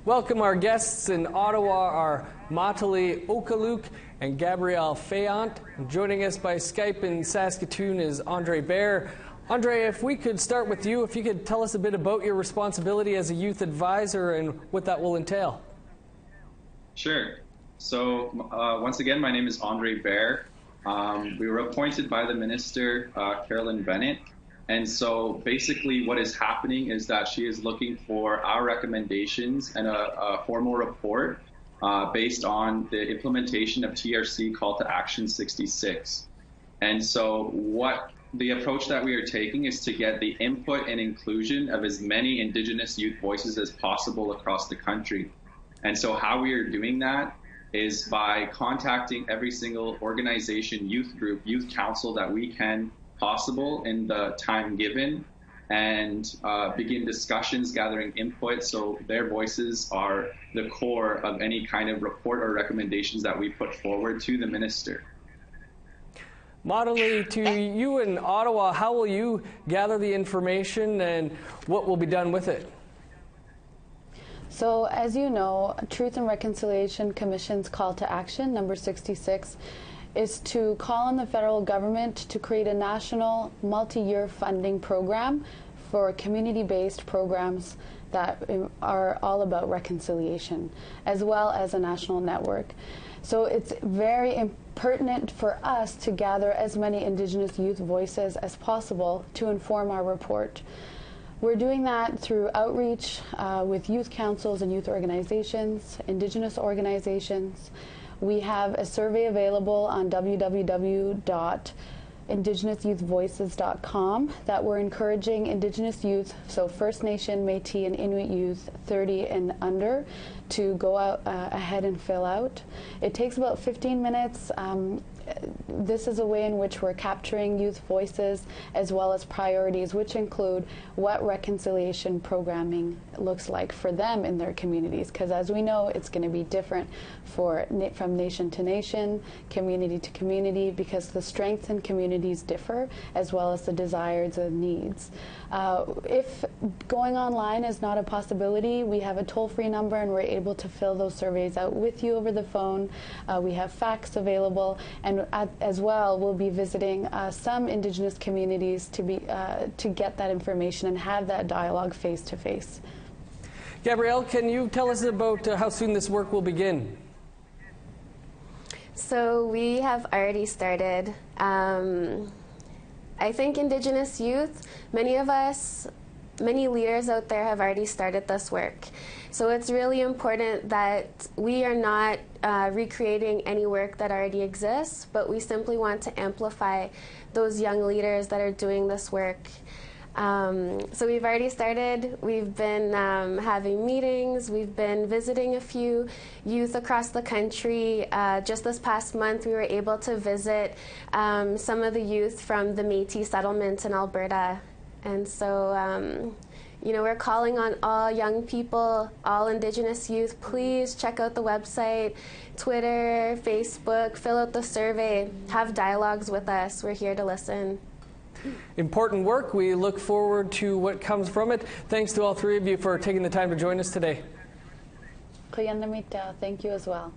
Welcome our guests in Ottawa are Matali Okaluk and Gabrielle Fayant. Joining us by Skype in Saskatoon is Andre Baer. Andre, if we could start with you, if you could tell us a bit about your responsibility as a youth advisor and what that will entail. Sure. So once again, my name is Andre Baer. We were appointed by the minister, Carolyn Bennett. And so basically what is happening is that she is looking for our recommendations and a formal report based on the implementation of TRC Call to Action 66. And so the approach that we are taking is to get the input and inclusion of as many Indigenous youth voices as possible across the country. And so how we are doing that is by contacting every single organization, youth group, youth council that we can possible in the time given, and begin discussions, gathering input, so their voices are the core of any kind of report or recommendations that we put forward to the minister. Matali, to you in Ottawa, how will you gather the information and what will be done with it? So, as you know, Truth and Reconciliation Commission's call to action, number 66, is to call on the federal government to create a national multi-year funding program for community-based programs that are all about reconciliation, as well as a national network. So it's very pertinent for us to gather as many Indigenous youth voices as possible to inform our report. We're doing that through outreach with youth councils and youth organizations, Indigenous organizations. We have a survey available on www.indigenousyouthvoices.com that we're encouraging Indigenous youth, so First Nation, Métis, and Inuit youth 30 and under, to go out ahead and fill out. It takes about 15 minutes. This is a way in which we're capturing youth voices as well as priorities, which include what reconciliation programming looks like for them in their communities, because as we know, it's going to be different from nation to nation, community to community, because the strengths in communities differ as well as the desires and needs. If going online is not a possibility, we have a toll-free number and we're able to fill those surveys out with you over the phone. We have fax available, and as well we'll be visiting some Indigenous communities to get that information and have that dialogue face-to-face. Gabrielle, can you tell us about how soon this work will begin? So we have already started. I think Indigenous youth, many leaders out there have already started this work. So it's really important that we are not recreating any work that already exists, but we simply want to amplify those young leaders that are doing this work. So we've already started. We've been having meetings. We've been visiting a few youth across the country. Just this past month, we were able to visit some of the youth from the Métis settlements in Alberta. And so, you know, we're calling on all young people, all Indigenous youth, please check out the website, Twitter, Facebook, fill out the survey, have dialogues with us. We're here to listen. Important work. We look forward to what comes from it. Thanks to all three of you for taking the time to join us today. Thank you as well.